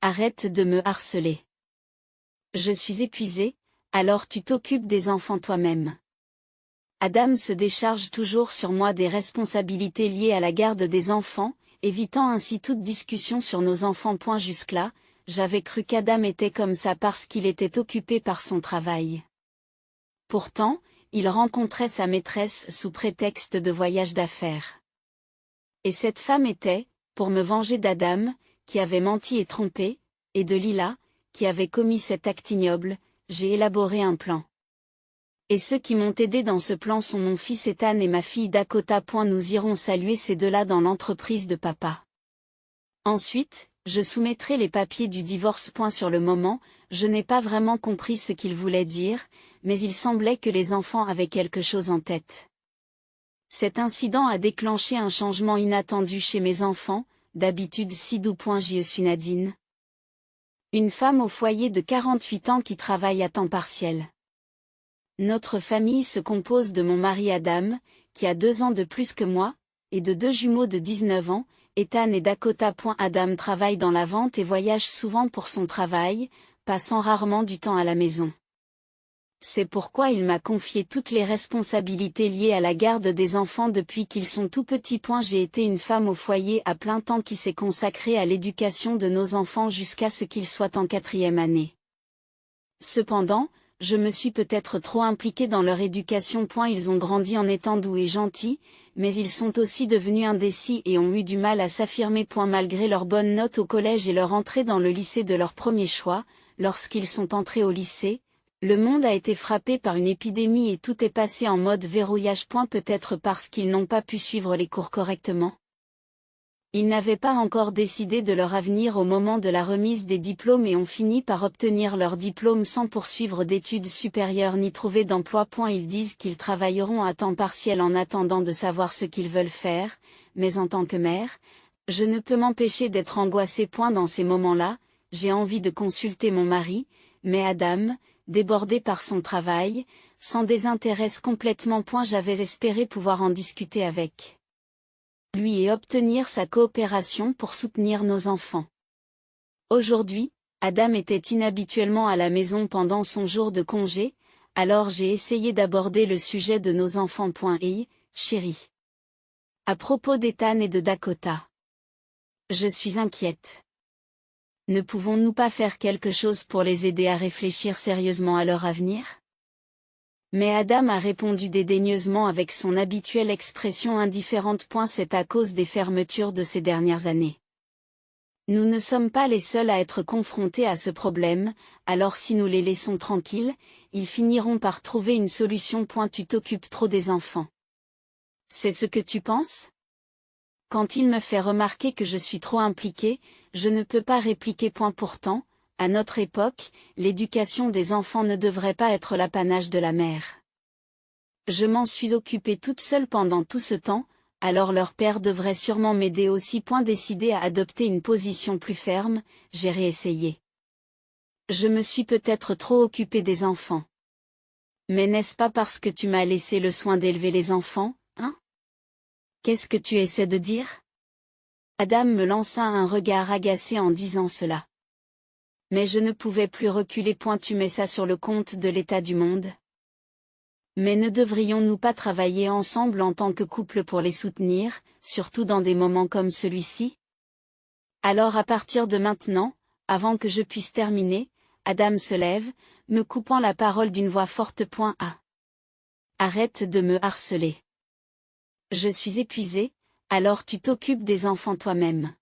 Arrête de me harceler. Je suis épuisé, alors tu t'occupes des enfants toi-même. Adam se décharge toujours sur moi des responsabilités liées à la garde des enfants, évitant ainsi toute discussion sur nos enfants. Jusque-là, j'avais cru qu'Adam était comme ça parce qu'il était occupé par son travail. Pourtant, il rencontrait sa maîtresse sous prétexte de voyage d'affaires. Et cette femme était, pour me venger d'Adam, qui avait menti et trompé, et de Lila, qui avait commis cet acte ignoble, j'ai élaboré un plan. Et ceux qui m'ont aidé dans ce plan sont mon fils Ethan et ma fille Dakota. Nous irons saluer ces deux-là dans l'entreprise de papa. Ensuite, je soumettrai les papiers du divorce. Sur le moment, je n'ai pas vraiment compris ce qu'il voulait dire, mais il semblait que les enfants avaient quelque chose en tête. Cet incident a déclenché un changement inattendu chez mes enfants, d'habitude si doux. Je suis Nadine. Une femme au foyer de 48 ans qui travaille à temps partiel. Notre famille se compose de mon mari Adam, qui a 2 ans de plus que moi, et de 2 jumeaux de 19 ans, Ethan et Dakota. Adam travaille dans la vente et voyage souvent pour son travail, passant rarement du temps à la maison. C'est pourquoi il m'a confié toutes les responsabilités liées à la garde des enfants depuis qu'ils sont tout petits. J'ai été une femme au foyer à plein temps qui s'est consacrée à l'éducation de nos enfants jusqu'à ce qu'ils soient en 4e année. Cependant, je me suis peut-être trop impliquée dans leur éducation. Ils ont grandi en étant doux et gentils, mais ils sont aussi devenus indécis et ont eu du mal à s'affirmer. Malgré leurs bonnes notes au collège et leur entrée dans le lycée de leur premier choix, lorsqu'ils sont entrés au lycée, le monde a été frappé par une épidémie et tout est passé en mode verrouillage. Peut-être parce qu'ils n'ont pas pu suivre les cours correctement. Ils n'avaient pas encore décidé de leur avenir au moment de la remise des diplômes et ont fini par obtenir leur diplôme sans poursuivre d'études supérieures ni trouver d'emploi. Ils disent qu'ils travailleront à temps partiel en attendant de savoir ce qu'ils veulent faire, mais en tant que mère, je ne peux m'empêcher d'être angoissée. Dans ces moments-là, j'ai envie de consulter mon mari, mais Adam, débordé par son travail, s'en désintéresse complètement. J'avais espéré pouvoir en discuter avec lui et obtenir sa coopération pour soutenir nos enfants. Aujourd'hui, Adam était inhabituellement à la maison pendant son jour de congé, alors j'ai essayé d'aborder le sujet de nos enfants. Hey, chérie. À propos d'Ethan et de Dakota. Je suis inquiète. Ne pouvons-nous pas faire quelque chose pour les aider à réfléchir sérieusement à leur avenir? Mais Adam a répondu dédaigneusement avec son habituelle expression indifférente. C'est à cause des fermetures de ces dernières années. Nous ne sommes pas les seuls à être confrontés à ce problème, alors si nous les laissons tranquilles, ils finiront par trouver une solution. Tu t'occupes trop des enfants. C'est ce que tu penses? Quand il me fait remarquer que je suis trop impliquée, je ne peux pas répliquer. Pourtant, à notre époque, l'éducation des enfants ne devrait pas être l'apanage de la mère. Je m'en suis occupée toute seule pendant tout ce temps, alors leur père devrait sûrement m'aider aussi. Décidé à adopter une position plus ferme, j'ai réessayé. Je me suis peut-être trop occupée des enfants. Mais n'est-ce pas parce que tu m'as laissé le soin d'élever les enfants, hein? Qu'est-ce que tu essaies de dire? Adam me lança un regard agacé en disant cela. Mais je ne pouvais plus reculer. Tu mets ça sur le compte de l'état du monde? Mais ne devrions-nous pas travailler ensemble en tant que couple pour les soutenir, surtout dans des moments comme celui-ci? Alors à partir de maintenant, avant que je puisse terminer, Adam se lève, me coupant la parole d'une voix forte. Arrête de me harceler. Je suis épuisé, alors tu t'occupes des enfants toi-même.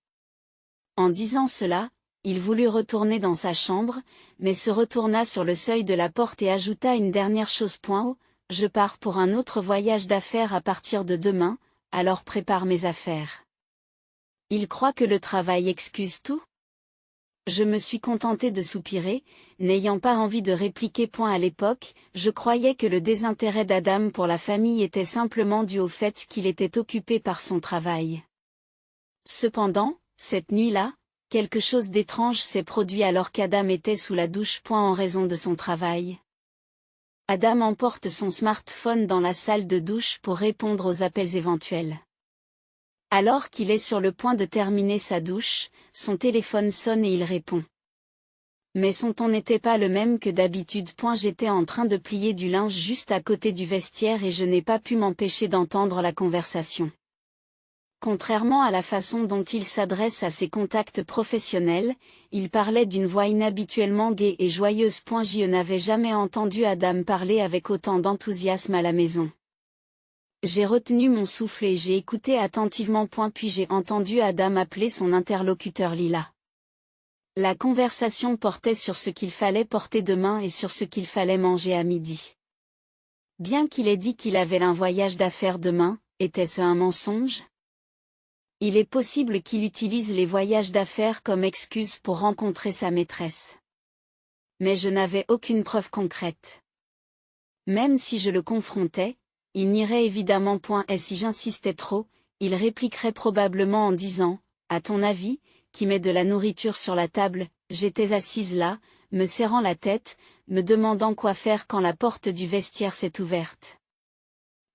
En disant cela, il voulut retourner dans sa chambre, mais se retourna sur le seuil de la porte et ajouta une dernière chose. Je pars pour un autre voyage d'affaires à partir de demain, alors prépare mes affaires. Il croit que le travail excuse tout? Je me suis contentée de soupirer, n'ayant pas envie de répliquer. À l'époque, je croyais que le désintérêt d'Adam pour la famille était simplement dû au fait qu'il était occupé par son travail. Cependant, cette nuit-là, quelque chose d'étrange s'est produit alors qu'Adam était sous la douche. En raison de son travail. Adam emporte son smartphone dans la salle de douche pour répondre aux appels éventuels. Alors qu'il est sur le point de terminer sa douche, son téléphone sonne et il répond. Mais son ton n'était pas le même que d'habitude. J'étais en train de plier du linge juste à côté du vestiaire et je n'ai pas pu m'empêcher d'entendre la conversation. Contrairement à la façon dont il s'adresse à ses contacts professionnels, il parlait d'une voix inhabituellement gaie et joyeuse. Je n'avais jamais entendu Adam parler avec autant d'enthousiasme à la maison. J'ai retenu mon souffle et j'ai écouté attentivement. Puis j'ai entendu Adam appeler son interlocuteur Lila. La conversation portait sur ce qu'il fallait porter demain et sur ce qu'il fallait manger à midi. Bien qu'il ait dit qu'il avait un voyage d'affaires demain, était-ce un mensonge? Il est possible qu'il utilise les voyages d'affaires comme excuse pour rencontrer sa maîtresse. Mais je n'avais aucune preuve concrète. Même si je le confrontais, il n'irait évidemment point, et si j'insistais trop, il répliquerait probablement en disant, à ton avis, qui met de la nourriture sur la table. J'étais assise là, me serrant la tête, me demandant quoi faire quand la porte du vestiaire s'est ouverte.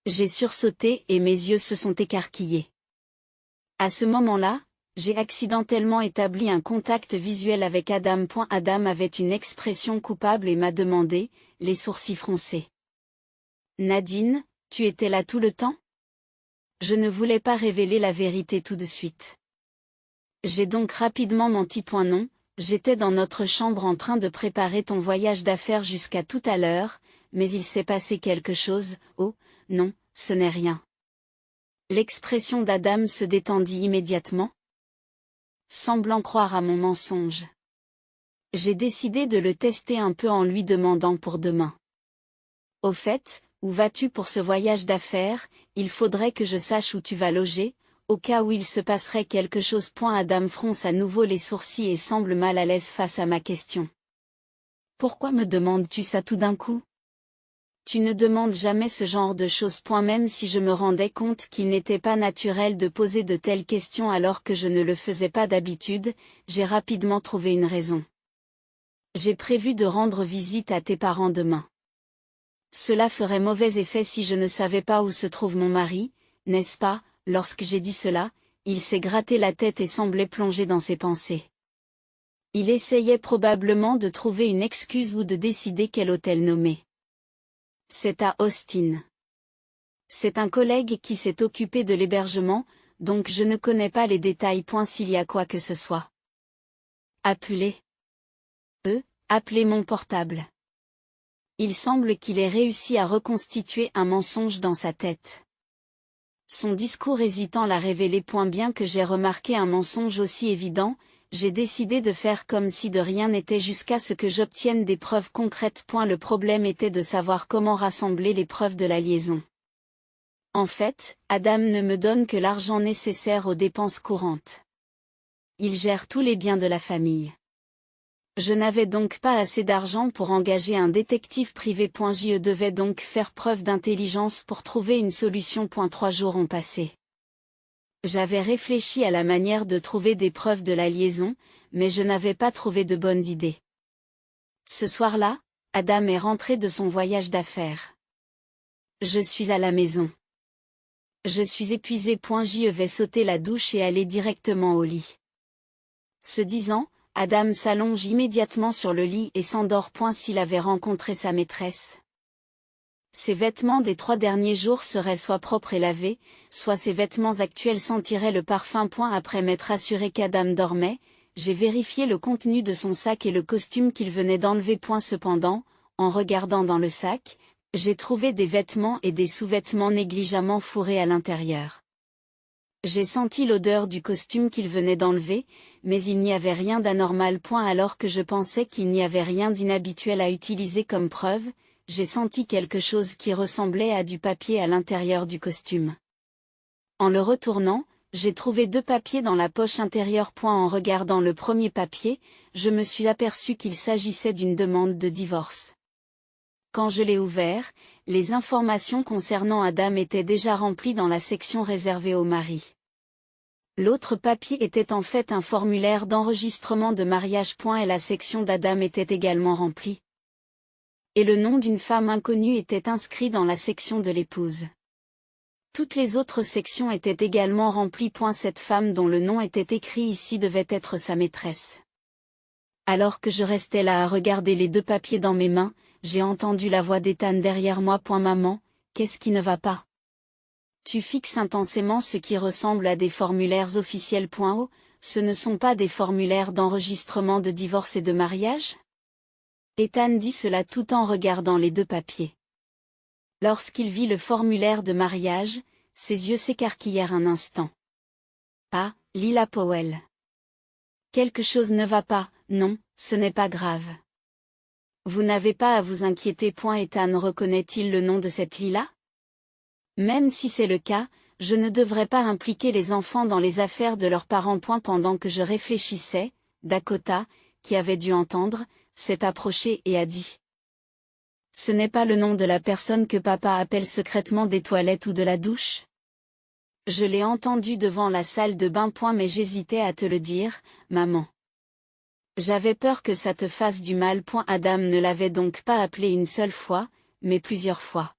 J'ai sursauté et mes yeux se sont écarquillés. À ce moment-là, j'ai accidentellement établi un contact visuel avec Adam. Adam avait une expression coupable et m'a demandé, les sourcils froncés. Nadine, tu étais là tout le temps? Je ne voulais pas révéler la vérité tout de suite. J'ai donc rapidement menti. Non, j'étais dans notre chambre en train de préparer ton voyage d'affaires jusqu'à tout à l'heure, mais il s'est passé quelque chose. Oh, non, ce n'est rien. L'expression d'Adam se détendit immédiatement, semblant croire à mon mensonge. J'ai décidé de le tester un peu en lui demandant pour demain. Au fait, où vas-tu pour ce voyage d'affaires? Il faudrait que je sache où tu vas loger, au cas où il se passerait quelque chose. Adam fronce à nouveau les sourcils et semble mal à l'aise face à ma question. Pourquoi me demandes-tu ça tout d'un coup? Tu ne demandes jamais ce genre de choses. Même si je me rendais compte qu'il n'était pas naturel de poser de telles questions alors que je ne le faisais pas d'habitude, j'ai rapidement trouvé une raison. J'ai prévu de rendre visite à tes parents demain. Cela ferait mauvais effet si je ne savais pas où se trouve mon mari, n'est-ce pas? Lorsque j'ai dit cela, il s'est gratté la tête et semblait plongé dans ses pensées. Il essayait probablement de trouver une excuse ou de décider quel hôtel nommer. C'est à Austin. C'est un collègue qui s'est occupé de l'hébergement, donc je ne connais pas les détails. S'il y a quoi que ce soit. Appelez. Appelez mon portable. Il semble qu'il ait réussi à reconstituer un mensonge dans sa tête. Son discours hésitant l'a révélé. Bien que j'ai remarqué un mensonge aussi évident, j'ai décidé de faire comme si de rien n'était jusqu'à ce que j'obtienne des preuves concrètes. Le problème était de savoir comment rassembler les preuves de la liaison. En fait, Adam ne me donne que l'argent nécessaire aux dépenses courantes. Il gère tous les biens de la famille. Je n'avais donc pas assez d'argent pour engager un détective privé. Je devais donc faire preuve d'intelligence pour trouver une solution. 3 jours ont passé. J'avais réfléchi à la manière de trouver des preuves de la liaison, mais je n'avais pas trouvé de bonnes idées. Ce soir-là, Adam est rentré de son voyage d'affaires. Je suis à la maison. Je suis épuisé. Je vais sauter la douche et aller directement au lit. Ce disant, Adam s'allonge immédiatement sur le lit et s'endort. S'il avait rencontré sa maîtresse. Ses vêtements des 3 derniers jours seraient soit propres et lavés, soit ses vêtements actuels sentiraient le parfum. Après m'être assuré qu'Adam dormait, j'ai vérifié le contenu de son sac et le costume qu'il venait d'enlever. Cependant, en regardant dans le sac, j'ai trouvé des vêtements et des sous-vêtements négligemment fourrés à l'intérieur. J'ai senti l'odeur du costume qu'il venait d'enlever, mais il n'y avait rien d'anormal. Alors que je pensais qu'il n'y avait rien d'inhabituel à utiliser comme preuve, j'ai senti quelque chose qui ressemblait à du papier à l'intérieur du costume. En le retournant, j'ai trouvé 2 papiers dans la poche intérieure. En regardant le premier papier, je me suis aperçu qu'il s'agissait d'une demande de divorce. Quand je l'ai ouvert, les informations concernant Adam étaient déjà remplies dans la section réservée au mari. L'autre papier était en fait un formulaire d'enregistrement de mariage. Et la section d'Adam était également remplie. Et le nom d'une femme inconnue était inscrit dans la section de l'épouse. Toutes les autres sections étaient également remplies. Cette femme dont le nom était écrit ici devait être sa maîtresse. Alors que je restais là à regarder les 2 papiers dans mes mains, j'ai entendu la voix d'Ethan derrière moi. Maman, qu'est-ce qui ne va pas? Tu fixes intensément ce qui ressemble à des formulaires officiels. Oh, ce ne sont pas des formulaires d'enregistrement de divorce et de mariage? Ethan dit cela tout en regardant les 2 papiers. Lorsqu'il vit le formulaire de mariage, ses yeux s'écarquillèrent un instant. Ah, Lila Powell. Quelque chose ne va pas. Non, ce n'est pas grave. Vous n'avez pas à vous inquiéter. Ethan reconnaît-il le nom de cette Lila? Même si c'est le cas, je ne devrais pas impliquer les enfants dans les affaires de leurs parents. Pendant que je réfléchissais, Dakota, qui avait dû entendre, s'est approchée et a dit. Ce n'est pas le nom de la personne que papa appelle secrètement des toilettes ou de la douche? Je l'ai entendu devant la salle de bain. Mais j'hésitais à te le dire, maman. J'avais peur que ça te fasse du mal. Adam ne l'avait donc pas appelé une seule fois, mais plusieurs fois.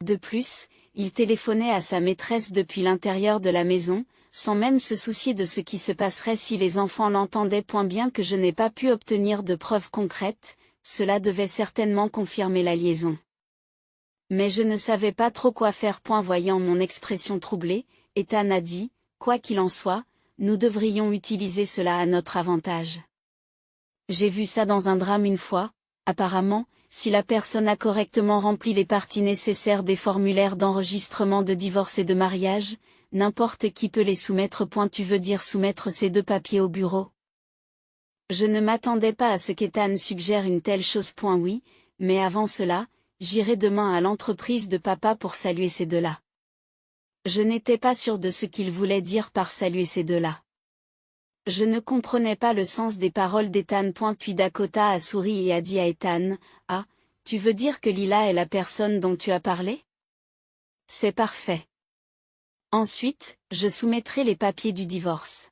De plus, il téléphonait à sa maîtresse depuis l'intérieur de la maison, sans même se soucier de ce qui se passerait si les enfants l'entendaient. Bien que je n'ai pas pu obtenir de preuves concrètes, cela devait certainement confirmer la liaison. Mais je ne savais pas trop quoi faire. Voyant mon expression troublée, Ethan a dit, quoi qu'il en soit, nous devrions utiliser cela à notre avantage. J'ai vu ça dans un drame une fois, apparemment, si la personne a correctement rempli les parties nécessaires des formulaires d'enregistrement de divorce et de mariage, n'importe qui peut les soumettre. Tu veux dire soumettre ces 2 papiers au bureau? Je ne m'attendais pas à ce qu'Ethan suggère une telle chose. Oui, mais avant cela, j'irai demain à l'entreprise de papa pour saluer ces 2-là. Je n'étais pas sûre de ce qu'il voulait dire par saluer ces 2-là. Je ne comprenais pas le sens des paroles d'Ethan. Puis Dakota a souri et a dit à Ethan, « Ah, tu veux dire que Lila est la personne dont tu as parlé? C'est parfait. Ensuite, je soumettrai les papiers du divorce.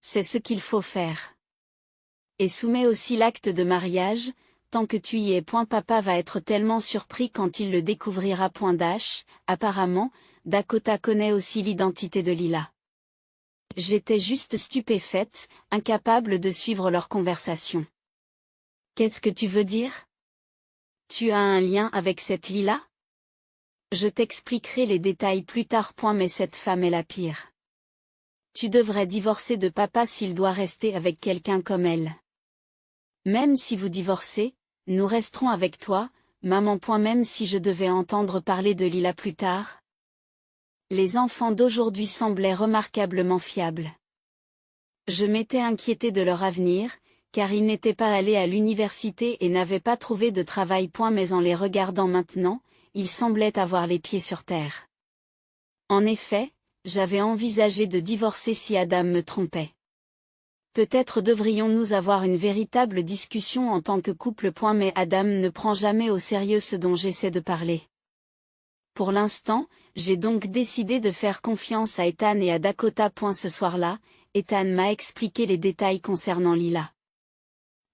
C'est ce qu'il faut faire. Et soumets aussi l'acte de mariage, tant que tu y es. Papa va être tellement surpris quand il le découvrira. Apparemment, Dakota connaît aussi l'identité de Lila. J'étais juste stupéfaite, incapable de suivre leur conversation. Qu'est-ce que tu veux dire? Tu as un lien avec cette Lila? Je t'expliquerai les détails plus tard. Mais cette femme est la pire. Tu devrais divorcer de papa s'il doit rester avec quelqu'un comme elle. Même si vous divorcez, nous resterons avec toi, maman. Même si je devais entendre parler de Lila plus tard. Les enfants d'aujourd'hui semblaient remarquablement fiables. Je m'étais inquiétée de leur avenir, car ils n'étaient pas allés à l'université et n'avaient pas trouvé de travail. Mais en les regardant maintenant, ils semblaient avoir les pieds sur terre. En effet, j'avais envisagé de divorcer si Adam me trompait. Peut-être devrions-nous avoir une véritable discussion en tant que couple. Mais Adam ne prend jamais au sérieux ce dont j'essaie de parler. Pour l'instant, j'ai donc décidé de faire confiance à Ethan et à Dakota. Ce soir-là, Ethan m'a expliqué les détails concernant Lila.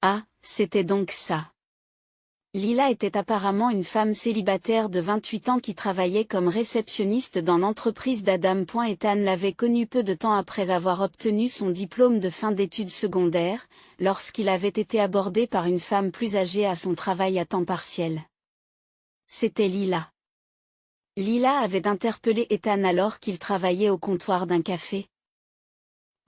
Ah, c'était donc ça. Lila était apparemment une femme célibataire de 28 ans qui travaillait comme réceptionniste dans l'entreprise d'Adam. Ethan l'avait connue peu de temps après avoir obtenu son diplôme de fin d'études secondaires, lorsqu'il avait été abordé par une femme plus âgée à son travail à temps partiel. C'était Lila. Lila avait interpellé Ethan alors qu'il travaillait au comptoir d'un café.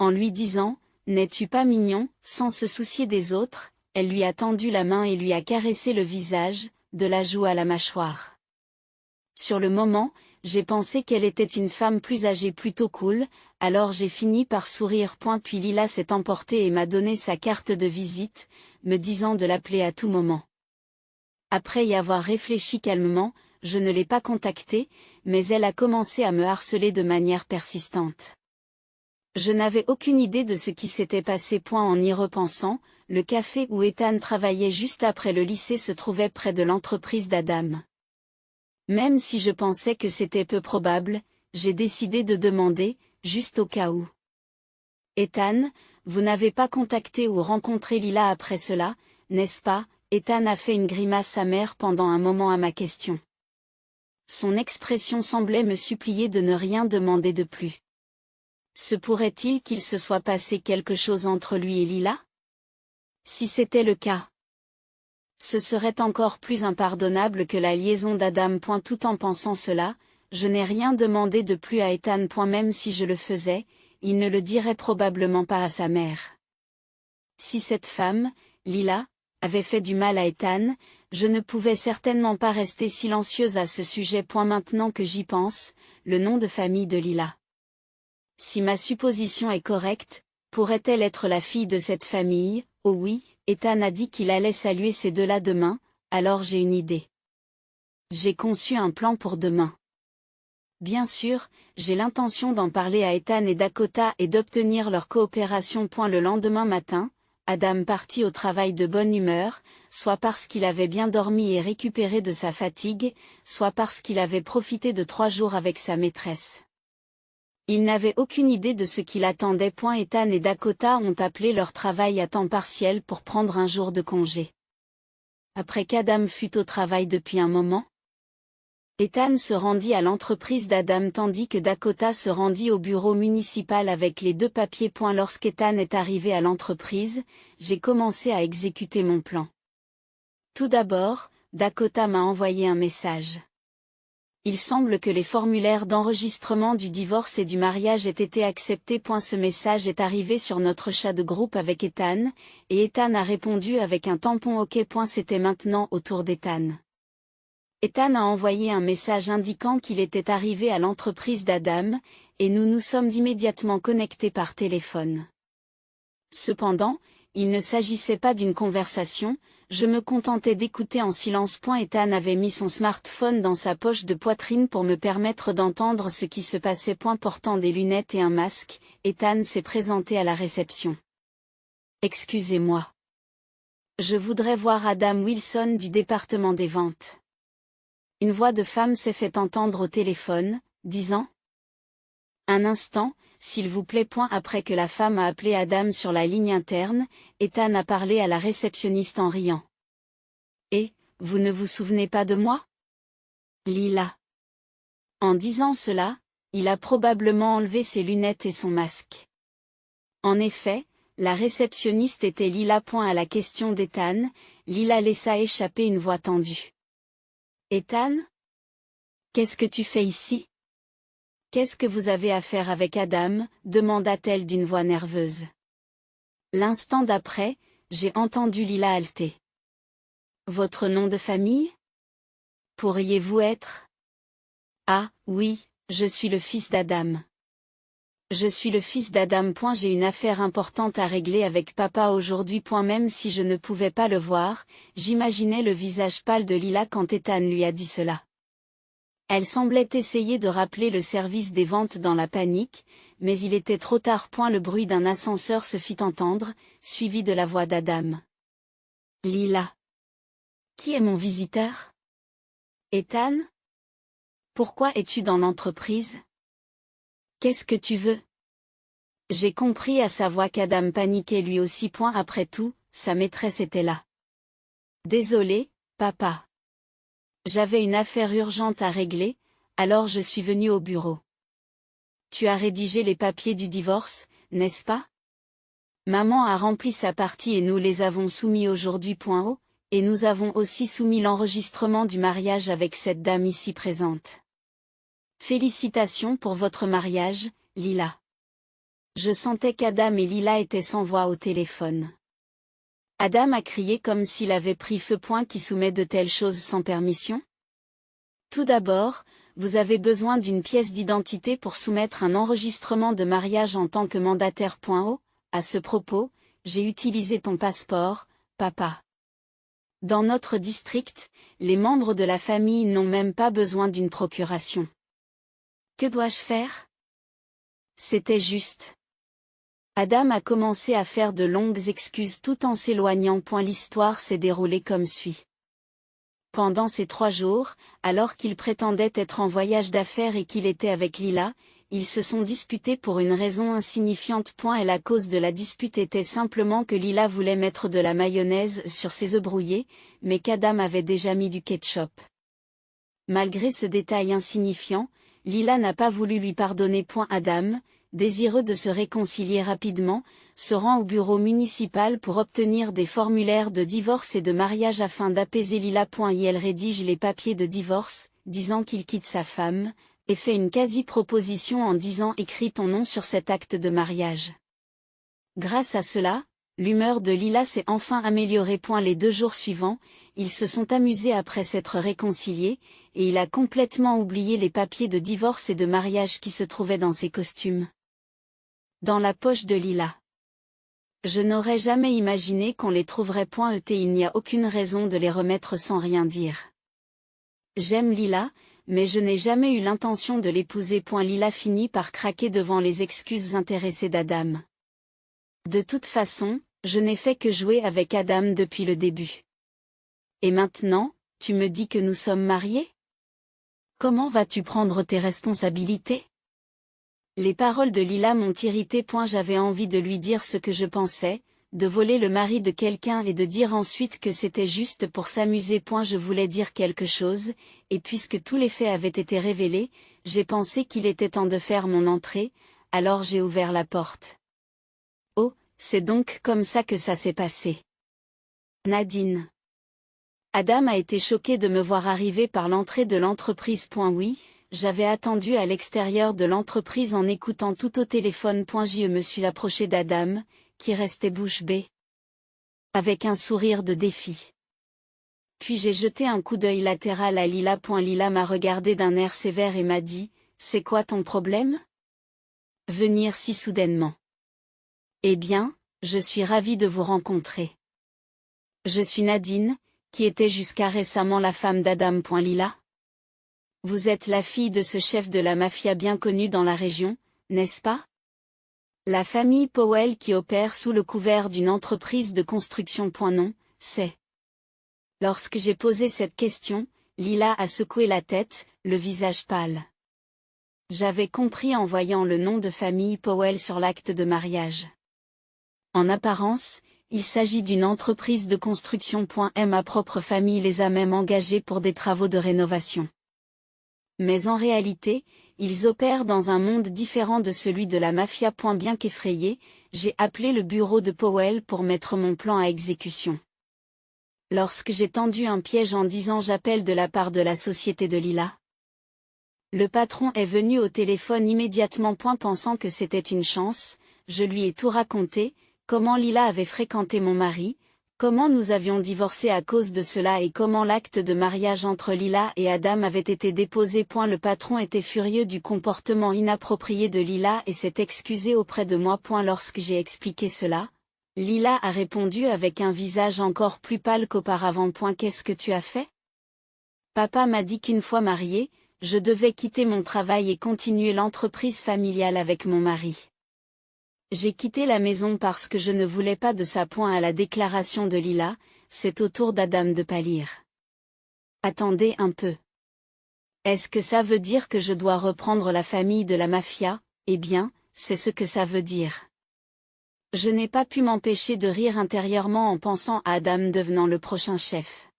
En lui disant « N'es-tu pas mignon ?» sans se soucier des autres, elle lui a tendu la main et lui a caressé le visage, de la joue à la mâchoire. Sur le moment, j'ai pensé qu'elle était une femme plus âgée plutôt cool, alors j'ai fini par sourire. Puis Lila s'est emportée et m'a donné sa carte de visite, me disant de l'appeler à tout moment. Après y avoir réfléchi calmement, je ne l'ai pas contactée, mais elle a commencé à me harceler de manière persistante. Je n'avais aucune idée de ce qui s'était passé. En y repensant, le café où Ethan travaillait juste après le lycée se trouvait près de l'entreprise d'Adam. Même si je pensais que c'était peu probable, j'ai décidé de demander, juste au cas où. Ethan, vous n'avez pas contacté ou rencontré Lila après cela, n'est-ce pas? Ethan a fait une grimace amère pendant un moment à ma question. Son expression semblait me supplier de ne rien demander de plus. Se pourrait-il qu'il se soit passé quelque chose entre lui et Lila? Si c'était le cas, ce serait encore plus impardonnable que la liaison d'Adam. Tout en pensant cela, je n'ai rien demandé de plus à Ethan. Même si je le faisais, il ne le dirait probablement pas à sa mère. Si cette femme, Lila, avait fait du mal à Ethan, je ne pouvais certainement pas rester silencieuse à ce sujet. Maintenant que j'y pense, le nom de famille de Lila. Si ma supposition est correcte, pourrait-elle être la fille de cette famille? Oh oui, Ethan a dit qu'il allait saluer ces deux-là demain, alors j'ai une idée. J'ai conçu un plan pour demain. Bien sûr, j'ai l'intention d'en parler à Ethan et Dakota et d'obtenir leur coopération. Le lendemain matin, Adam partit au travail de bonne humeur, soit parce qu'il avait bien dormi et récupéré de sa fatigue, soit parce qu'il avait profité de 3 jours avec sa maîtresse. Il n'avait aucune idée de ce qui l'attendait. Ethan et Dakota ont appelé leur travail à temps partiel pour prendre un jour de congé. Après qu'Adam fut au travail depuis un moment, Ethan se rendit à l'entreprise d'Adam tandis que Dakota se rendit au bureau municipal avec les 2 papiers. Lorsqu'Ethan est arrivé à l'entreprise, j'ai commencé à exécuter mon plan. Tout d'abord, Dakota m'a envoyé un message. Il semble que les formulaires d'enregistrement du divorce et du mariage aient été acceptés. Ce message est arrivé sur notre chat de groupe avec Ethan, et Ethan a répondu avec un tampon OK. C'était maintenant au tour d'Ethan. Ethan a envoyé un message indiquant qu'il était arrivé à l'entreprise d'Adam, et nous nous sommes immédiatement connectés par téléphone. Cependant, il ne s'agissait pas d'une conversation, je me contentais d'écouter en silence. Ethan avait mis son smartphone dans sa poche de poitrine pour me permettre d'entendre ce qui se passait. Portant des lunettes et un masque, Ethan s'est présenté à la réception. Excusez-moi. Je voudrais voir Adam Wilson du département des ventes. Une voix de femme s'est fait entendre au téléphone, disant « Un instant, s'il vous plaît. » Après que la femme a appelé Adam sur la ligne interne, Ethan a parlé à la réceptionniste en riant. « Et, vous ne vous souvenez pas de moi ? Lila. » En disant cela, il a probablement enlevé ses lunettes et son masque. En effet, la réceptionniste était Lila. À la question d'Ethan, Lila laissa échapper une voix tendue. « Ethan ? Qu'est-ce que tu fais ici ? Qu'est-ce que vous avez à faire avec Adam ? Demanda-t-elle d'une voix nerveuse. L'instant d'après, j'ai entendu Lila halter. Votre nom de famille ? Pourriez-vous être ? Ah, oui, je suis le fils d'Adam. Je suis le fils d'Adam. J'ai une affaire importante à régler avec papa aujourd'hui. Même si je ne pouvais pas le voir, j'imaginais le visage pâle de Lila quand Ethan lui a dit cela. Elle semblait essayer de rappeler le service des ventes dans la panique, mais il était trop tard. Le bruit d'un ascenseur se fit entendre, suivi de la voix d'Adam. Lila. Qui est mon visiteur ? Ethan ? Pourquoi es-tu dans l'entreprise ? Qu'est-ce que tu veux ? J'ai compris à sa voix qu'Adam paniquait lui aussi. Après tout, sa maîtresse était là. Désolé, papa. J'avais une affaire urgente à régler, alors je suis venu au bureau. Tu as rédigé les papiers du divorce, n'est-ce pas ? Maman a rempli sa partie et nous les avons soumis aujourd'hui. Et nous avons aussi soumis l'enregistrement du mariage avec cette dame ici présente. Félicitations pour votre mariage, Lila. Je sentais qu'Adam et Lila étaient sans voix au téléphone. Adam a crié comme s'il avait pris feu. Qui soumet de telles choses sans permission ? Tout d'abord, vous avez besoin d'une pièce d'identité pour soumettre un enregistrement de mariage en tant que mandataire. À ce propos, j'ai utilisé ton passeport, papa. Dans notre district, les membres de la famille n'ont même pas besoin d'une procuration. Que dois-je faire ? C'était juste. Adam a commencé à faire de longues excuses tout en s'éloignant. L'histoire s'est déroulée comme suit. Pendant ces 3 jours, alors qu'il prétendait être en voyage d'affaires et qu'il était avec Lila, ils se sont disputés pour une raison insignifiante. Et la cause de la dispute était simplement que Lila voulait mettre de la mayonnaise sur ses œufs brouillés, mais qu'Adam avait déjà mis du ketchup. Malgré ce détail insignifiant, Lila n'a pas voulu lui pardonner. Adam, désireux de se réconcilier rapidement, se rend au bureau municipal pour obtenir des formulaires de divorce et de mariage afin d'apaiser Lila. Il rédige les papiers de divorce, disant qu'il quitte sa femme, et fait une quasi-proposition en disant « Écris ton nom sur cet acte de mariage ». Grâce à cela, l'humeur de Lila s'est enfin améliorée. Les 2 jours suivants, ils se sont amusés après s'être réconciliés, et il a complètement oublié les papiers de divorce et de mariage qui se trouvaient dans ses costumes. Dans la poche de Lila. Je n'aurais jamais imaginé qu'on les trouverait. Il n'y a aucune raison de les remettre sans rien dire. J'aime Lila, mais je n'ai jamais eu l'intention de l'épouser. Lila finit par craquer devant les excuses intéressées d'Adam. De toute façon, je n'ai fait que jouer avec Adam depuis le début. Et maintenant, tu me dis que nous sommes mariés? Comment vas-tu prendre tes responsabilités? Les paroles de Lila m'ont irrité. J'avais envie de lui dire ce que je pensais, de voler le mari de quelqu'un et de dire ensuite que c'était juste pour s'amuser. Je voulais dire quelque chose, et puisque tous les faits avaient été révélés, j'ai pensé qu'il était temps de faire mon entrée, alors j'ai ouvert la porte. Oh, c'est donc comme ça que ça s'est passé. Nadine. Adam a été choqué de me voir arriver par l'entrée de l'entreprise. Oui, j'avais attendu à l'extérieur de l'entreprise en écoutant tout au téléphone. Je me suis approché d'Adam, qui restait bouche bée, avec un sourire de défi. Puis j'ai jeté un coup d'œil latéral à Lila. Lila m'a regardé d'un air sévère et m'a dit « C'est quoi ton problème? Venir si soudainement. Eh bien, je suis ravie de vous rencontrer. Je suis Nadine, qui était jusqu'à récemment la femme d'Adam. Lila. Vous êtes la fille de ce chef de la mafia bien connu dans la région, n'est-ce pas? La famille Powell qui opère sous le couvert d'une entreprise de construction. Non, c'est. Lorsque j'ai posé cette question, Lila a secoué la tête, le visage pâle. J'avais compris en voyant le nom de famille Powell sur l'acte de mariage. En apparence, il s'agit d'une entreprise de construction. Ma propre famille les a même engagés pour des travaux de rénovation. Mais en réalité, ils opèrent dans un monde différent de celui de la mafia. Bien qu'effrayé, j'ai appelé le bureau de Powell pour mettre mon plan à exécution. Lorsque j'ai tendu un piège en disant j'appelle de la part de la société de Lila. Le patron est venu au téléphone immédiatement. Pensant que c'était une chance, je lui ai tout raconté, comment Lila avait fréquenté mon mari, comment nous avions divorcé à cause de cela et comment l'acte de mariage entre Lila et Adam avait été déposé. Le patron était furieux du comportement inapproprié de Lila et s'est excusé auprès de moi. Lorsque j'ai expliqué cela, Lila a répondu avec un visage encore plus pâle qu'auparavant. Qu'est-ce que tu as fait? Papa m'a dit qu'une fois mariée, je devais quitter mon travail et continuer l'entreprise familiale avec mon mari. J'ai quitté la maison parce que je ne voulais pas de ça. À la déclaration de Lila, c'est au tour d'Adam de pâlir. Attendez un peu. Est-ce que ça veut dire que je dois reprendre la famille de la mafia? Eh bien, c'est ce que ça veut dire. Je n'ai pas pu m'empêcher de rire intérieurement en pensant à Adam devenant le prochain chef.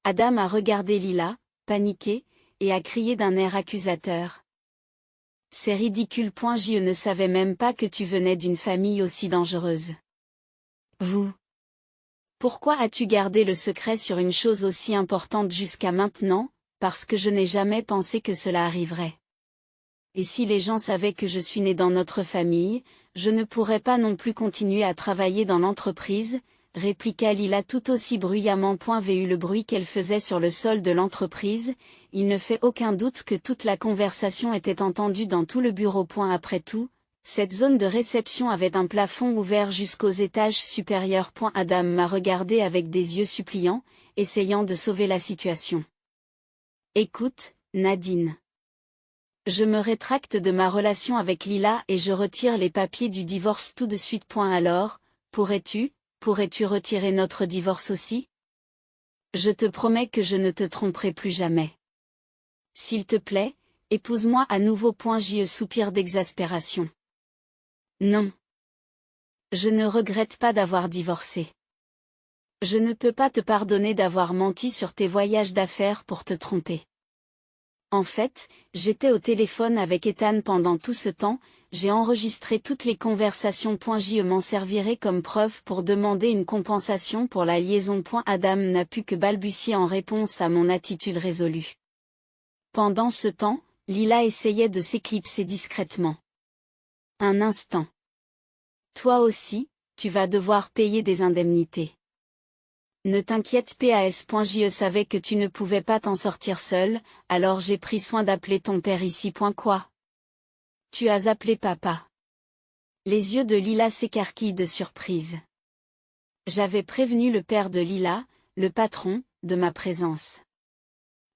Adam a regardé Lila, paniqué, et a crié d'un air accusateur. C'est ridicule. Je ne savais même pas que tu venais d'une famille aussi dangereuse. Vous. Pourquoi as-tu gardé le secret sur une chose aussi importante jusqu'à maintenant? Parce que je n'ai jamais pensé que cela arriverait. Et si les gens savaient que je suis née dans notre famille, je ne pourrais pas non plus continuer à travailler dans l'entreprise, répliqua Lila tout aussi bruyamment. Vu le bruit qu'elle faisait sur le sol de l'entreprise, il ne fait aucun doute que toute la conversation était entendue dans tout le bureau. Après tout, cette zone de réception avait un plafond ouvert jusqu'aux étages supérieurs. Adam m'a regardé avec des yeux suppliants, essayant de sauver la situation. Écoute, Nadine. Je me rétracte de ma relation avec Lila et je retire les papiers du divorce tout de suite. Alors, pourrais-tu retirer notre divorce aussi? Je te promets que je ne te tromperai plus jamais. S'il te plaît, épouse-moi à nouveau. Soupir d'exaspération. Non. Je ne regrette pas d'avoir divorcé. Je ne peux pas te pardonner d'avoir menti sur tes voyages d'affaires pour te tromper. En fait, j'étais au téléphone avec Ethan pendant tout ce temps, j'ai enregistré toutes les conversations. Je m'en servirai comme preuve pour demander une compensation pour la liaison. Adam n'a pu que balbutier en réponse à mon attitude résolue. Pendant ce temps, Lila essayait de s'éclipser discrètement. Un instant. Toi aussi, tu vas devoir payer des indemnités. Ne t'inquiète pas. Je savais que tu ne pouvais pas t'en sortir seul, alors j'ai pris soin d'appeler ton père ici. Quoi? Tu as appelé papa? Les yeux de Lila s'écarquillent de surprise. J'avais prévenu le père de Lila, le patron, de ma présence.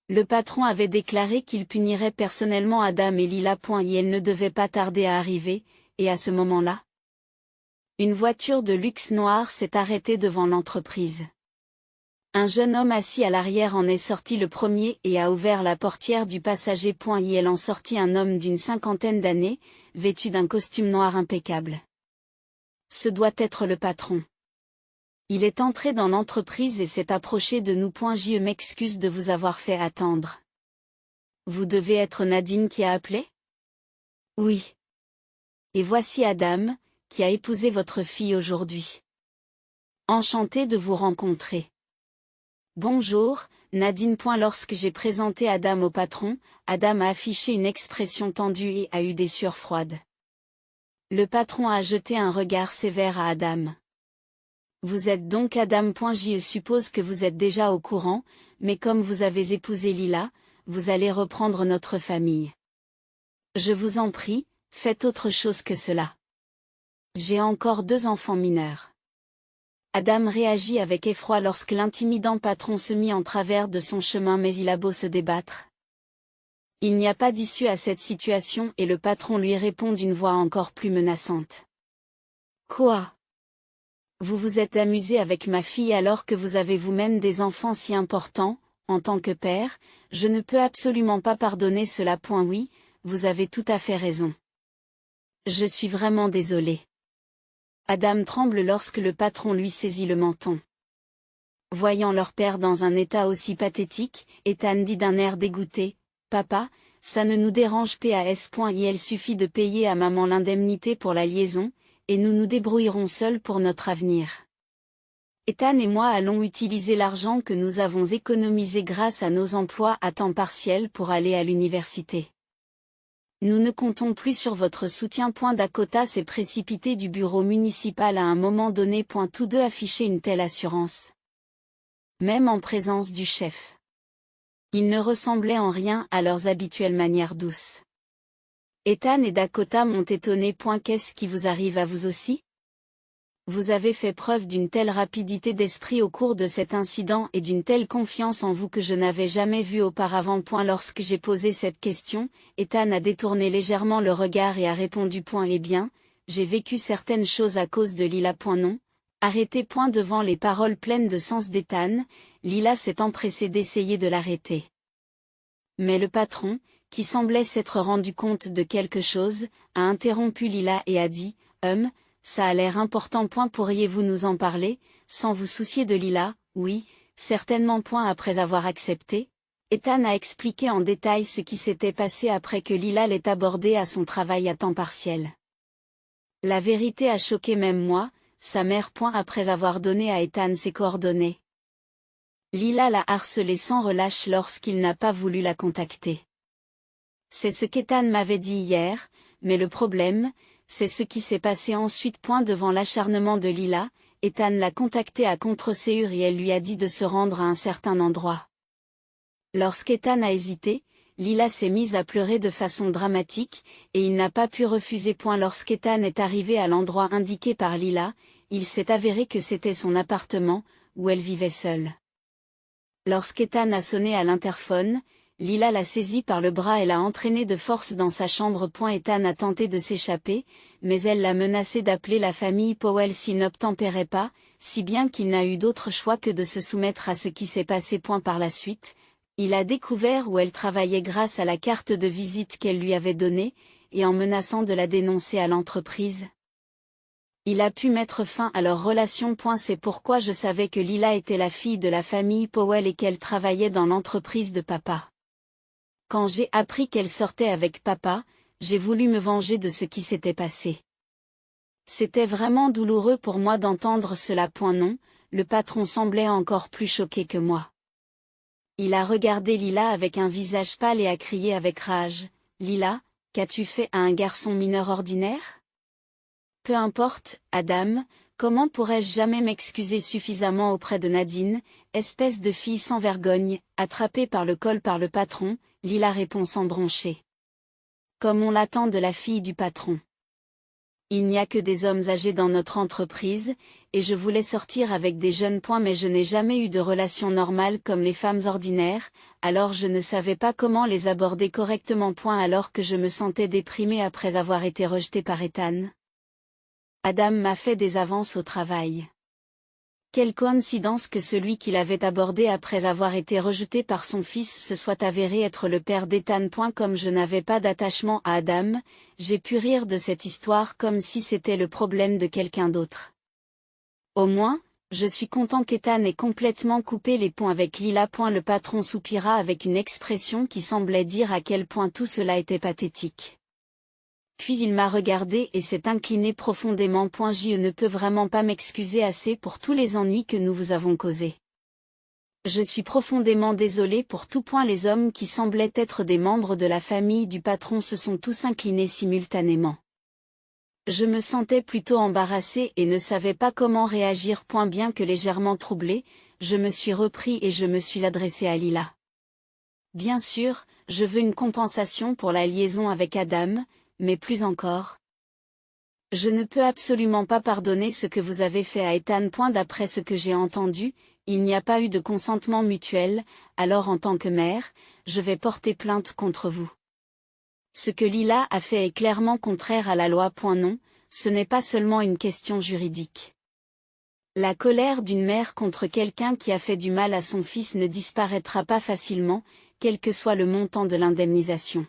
Le patron avait déclaré qu'il punirait personnellement Adam et Lila. Et elle ne devait pas tarder à arriver, et à ce moment-là, une voiture de luxe noire s'est arrêtée devant l'entreprise. Un jeune homme assis à l'arrière en est sorti le premier et a ouvert la portière du passager. Et elle en sortit un homme d'une 50aine d'années, vêtu d'un costume noir impeccable. Ce doit être le patron. Il est entré dans l'entreprise et s'est approché de nous. Je m'excuse de vous avoir fait attendre. Vous devez être Nadine qui a appelé? Oui. Et voici Adam, qui a épousé votre fille aujourd'hui. Enchanté de vous rencontrer. Bonjour, Nadine. Lorsque j'ai présenté Adam au patron, Adam a affiché une expression tendue et a eu des sueurs froides. Le patron a jeté un regard sévère à Adam. Vous êtes donc Adam. Je suppose que vous êtes déjà au courant, mais comme vous avez épousé Lila, vous allez reprendre notre famille. Je vous en prie, faites autre chose que cela. J'ai encore 2 enfants mineurs. Adam réagit avec effroi lorsque l'intimidant patron se mit en travers de son chemin, mais il a beau se débattre. Il n'y a pas d'issue à cette situation et le patron lui répond d'une voix encore plus menaçante. Quoi? Vous vous êtes amusé avec ma fille alors que vous avez vous-même des enfants si importants? En tant que père, je ne peux absolument pas pardonner cela. Oui, vous avez tout à fait raison. Je suis vraiment désolé. Adam tremble lorsque le patron lui saisit le menton. Voyant leur père dans un état aussi pathétique, Ethan dit d'un air dégoûté, « Papa, ça ne nous dérange pas. Il suffit de payer à maman l'indemnité pour la liaison, et nous nous débrouillerons seuls pour notre avenir. Ethan et moi allons utiliser l'argent que nous avons économisé grâce à nos emplois à temps partiel pour aller à l'université. Nous ne comptons plus sur votre soutien. » Dakota s'est précipité du bureau municipal à un moment donné. Tous deux affichaient une telle assurance. Même en présence du chef. Ils ne ressemblaient en rien à leurs habituelles manières douces. Ethan et Dakota m'ont étonné. Qu'est-ce qui vous arrive à vous aussi? Vous avez fait preuve d'une telle rapidité d'esprit au cours de cet incident et d'une telle confiance en vous que je n'avais jamais vu auparavant. Lorsque j'ai posé cette question, Ethan a détourné légèrement le regard et a répondu. Eh bien, j'ai vécu certaines choses à cause de Lila. Non. Arrêtez. Devant les paroles pleines de sens d'Ethan, Lila s'est empressée d'essayer de l'arrêter. Mais le patron, qui semblait s'être rendu compte de quelque chose, a interrompu Lila et a dit, ça a l'air important. Pourriez-vous nous en parler, sans vous soucier de Lila? Oui, certainement. Après avoir accepté, Ethan a expliqué en détail ce qui s'était passé après que Lila l'ait abordé à son travail à temps partiel. La vérité a choqué même moi, sa mère. Après avoir donné à Ethan ses coordonnées, Lila l'a harcelé sans relâche lorsqu'il n'a pas voulu la contacter. C'est ce qu'Ethan m'avait dit hier, mais le problème, c'est ce qui s'est passé ensuite. Devant l'acharnement de Lila, Ethan l'a contactée à contre-séure et elle lui a dit de se rendre à un certain endroit. Lorsqu'Ethan a hésité, Lila s'est mise à pleurer de façon dramatique, et il n'a pas pu refuser. Lorsqu'Ethan est arrivé à l'endroit indiqué par Lila, il s'est avéré que c'était son appartement, où elle vivait seule. Lorsqu'Ethan a sonné à l'interphone, Lila l'a saisi par le bras et l'a entraîné de force dans sa chambre. Ethan a tenté de s'échapper, mais elle l'a menacé d'appeler la famille Powell s'il n'obtempérait pas, si bien qu'il n'a eu d'autre choix que de se soumettre à ce qui s'est passé. Par la suite, il a découvert où elle travaillait grâce à la carte de visite qu'elle lui avait donnée, et en menaçant de la dénoncer à l'entreprise, il a pu mettre fin à leur relation. C'est pourquoi je savais que Lila était la fille de la famille Powell et qu'elle travaillait dans l'entreprise de papa. Quand j'ai appris qu'elle sortait avec papa, j'ai voulu me venger de ce qui s'était passé. C'était vraiment douloureux pour moi d'entendre cela. Non, le patron semblait encore plus choqué que moi. Il a regardé Lila avec un visage pâle et a crié avec rage, « Lila, qu'as-tu fait à un garçon mineur ordinaire ? Peu importe, Adam, comment pourrais-je jamais m'excuser suffisamment auprès de Nadine, espèce de fille sans vergogne, attrapée par le col par le patron ?» Lila répond sans broncher. Comme on l'attend de la fille du patron. Il n'y a que des hommes âgés dans notre entreprise, et je voulais sortir avec des jeunes mais je n'ai jamais eu de relation normale comme les femmes ordinaires, alors je ne savais pas comment les aborder correctement alors que je me sentais déprimée après avoir été rejetée par Ethan. Adam m'a fait des avances au travail. Quelle coïncidence que celui qu'il avait abordé après avoir été rejeté par son fils se soit avéré être le père d'Ethan. Comme je n'avais pas d'attachement à Adam, j'ai pu rire de cette histoire comme si c'était le problème de quelqu'un d'autre. Au moins, je suis content qu'Ethan ait complètement coupé les ponts avec Lila. Le patron soupira avec une expression qui semblait dire à quel point tout cela était pathétique. Puis il m'a regardé et s'est incliné profondément. Je ne peux vraiment pas m'excuser assez pour tous les ennuis que nous vous avons causés. Je suis profondément désolé pour tout. Les hommes qui semblaient être des membres de la famille du patron se sont tous inclinés simultanément. Je me sentais plutôt embarrassée et ne savais pas comment réagir. Bien que légèrement troublée, je me suis repris et je me suis adressée à Lila. Bien sûr, je veux une compensation pour la liaison avec Adam, mais plus encore. Je ne peux absolument pas pardonner ce que vous avez fait à Ethan. D'après ce que j'ai entendu, il n'y a pas eu de consentement mutuel, alors en tant que mère, je vais porter plainte contre vous. Ce que Lila a fait est clairement contraire à la loi. Non, ce n'est pas seulement une question juridique. La colère d'une mère contre quelqu'un qui a fait du mal à son fils ne disparaîtra pas facilement, quel que soit le montant de l'indemnisation.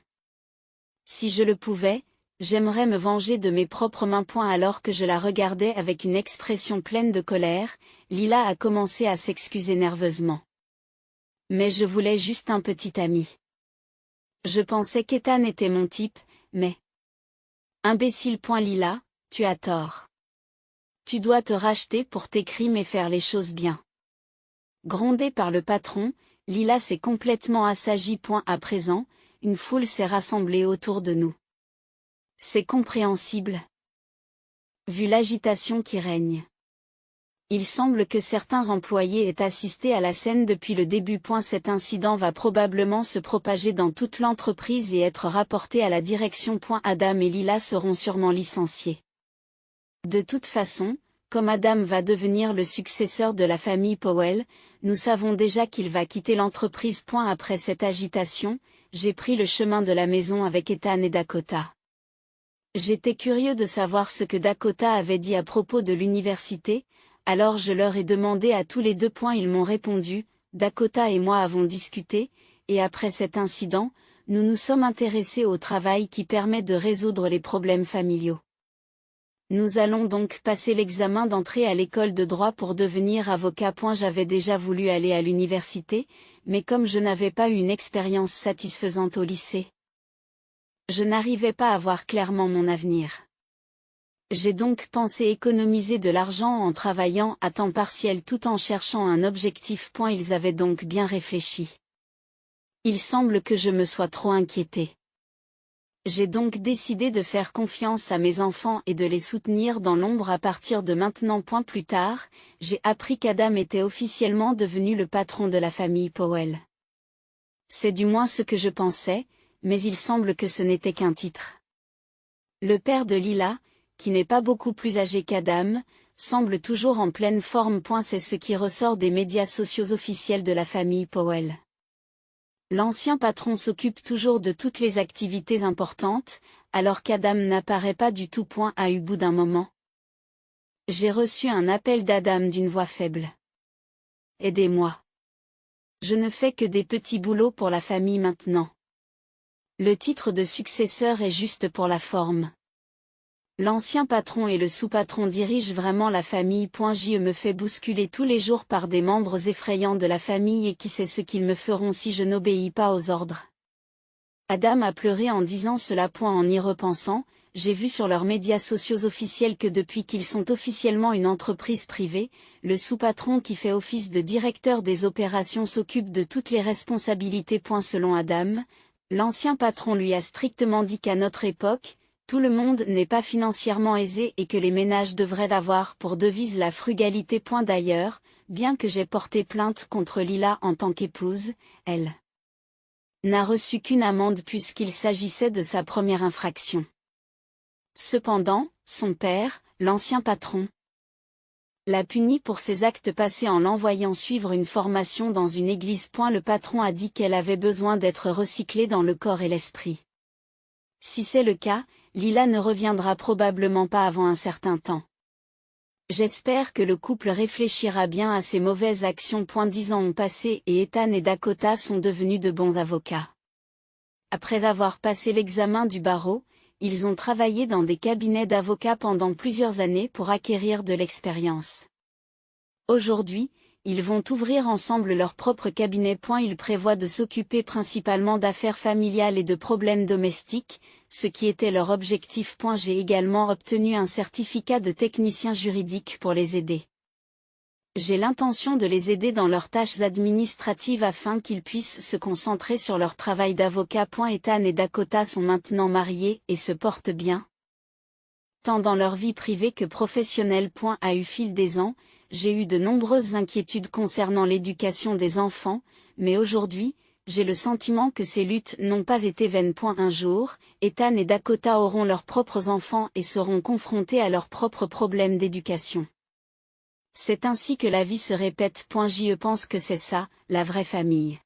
Si je le pouvais, j'aimerais me venger de mes propres mains. Alors que je la regardais avec une expression pleine de colère, Lila a commencé à s'excuser nerveusement. Mais je voulais juste un petit ami. Je pensais qu'Ethan était mon type, mais... Imbécile. Lila, tu as tort. Tu dois te racheter pour tes crimes et faire les choses bien. Grondée par le patron, Lila s'est complètement assagie. À présent, une foule s'est rassemblée autour de nous. C'est compréhensible. Vu l'agitation qui règne. Il semble que certains employés aient assisté à la scène depuis le début. Cet incident va probablement se propager dans toute l'entreprise et être rapporté à la direction. Adam et Lila seront sûrement licenciés. De toute façon, comme Adam va devenir le successeur de la famille Powell, nous savons déjà qu'il va quitter l'entreprise. Après cette agitation, j'ai pris le chemin de la maison avec Ethan et Dakota. J'étais curieux de savoir ce que Dakota avait dit à propos de l'université, alors je leur ai demandé à tous les deux. Ils m'ont répondu, Dakota et moi avons discuté, et après cet incident, nous nous sommes intéressés au travail qui permet de résoudre les problèmes familiaux. Nous allons donc passer l'examen d'entrée à l'école de droit pour devenir avocat. J'avais déjà voulu aller à l'université, mais comme je n'avais pas eu une expérience satisfaisante au lycée, je n'arrivais pas à voir clairement mon avenir. J'ai donc pensé économiser de l'argent en travaillant à temps partiel tout en cherchant un objectif. Ils avaient donc bien réfléchi. Il semble que je me sois trop inquiétée. J'ai donc décidé de faire confiance à mes enfants et de les soutenir dans l'ombre à partir de maintenant. Plus tard, j'ai appris qu'Adam était officiellement devenu le patron de la famille Powell. C'est du moins ce que je pensais, mais il semble que ce n'était qu'un titre. Le père de Lila, qui n'est pas beaucoup plus âgé qu'Adam, semble toujours en pleine forme. C'est ce qui ressort des médias sociaux officiels de la famille Powell. L'ancien patron s'occupe toujours de toutes les activités importantes, alors qu'Adam n'apparaît pas du tout. À bout d'un moment, j'ai reçu un appel d'Adam d'une voix faible. Aidez-moi. Je ne fais que des petits boulots pour la famille maintenant. Le titre de successeur est juste pour la forme. L'ancien patron et le sous-patron dirigent vraiment la famille. Je me fais bousculer tous les jours par des membres effrayants de la famille et qui sait ce qu'ils me feront si je n'obéis pas aux ordres. Adam a pleuré en disant cela. En y repensant, j'ai vu sur leurs médias sociaux officiels que depuis qu'ils sont officiellement une entreprise privée, le sous-patron qui fait office de directeur des opérations s'occupe de toutes les responsabilités. Selon Adam, l'ancien patron lui a strictement dit qu'à notre époque, tout le monde n'est pas financièrement aisé et que les ménages devraient avoir pour devise la frugalité. D'ailleurs, bien que j'ai porté plainte contre Lila en tant qu'épouse, elle n'a reçu qu'une amende puisqu'il s'agissait de sa première infraction. Cependant, son père, l'ancien patron, l'a puni pour ses actes passés en l'envoyant suivre une formation dans une église. Le patron a dit qu'elle avait besoin d'être recyclée dans le corps et l'esprit. Si c'est le cas, Lila ne reviendra probablement pas avant un certain temps. J'espère que le couple réfléchira bien à ses mauvaises actions. 10 ans ont passé et Ethan et Dakota sont devenus de bons avocats. Après avoir passé l'examen du barreau, ils ont travaillé dans des cabinets d'avocats pendant plusieurs années pour acquérir de l'expérience. Aujourd'hui, ils vont ouvrir ensemble leur propre cabinet. Ils prévoient de s'occuper principalement d'affaires familiales et de problèmes domestiques, ce qui était leur objectif. J'ai également obtenu un certificat de technicien juridique pour les aider. J'ai l'intention de les aider dans leurs tâches administratives afin qu'ils puissent se concentrer sur leur travail d'avocat. Ethan et Dakota sont maintenant mariés et se portent bien, tant dans leur vie privée que professionnelle. Au fil des ans, j'ai eu de nombreuses inquiétudes concernant l'éducation des enfants, mais aujourd'hui, j'ai le sentiment que ces luttes n'ont pas été vaines. Un jour, Ethan et Dakota auront leurs propres enfants et seront confrontés à leurs propres problèmes d'éducation. C'est ainsi que la vie se répète. Je pense que c'est ça, la vraie famille.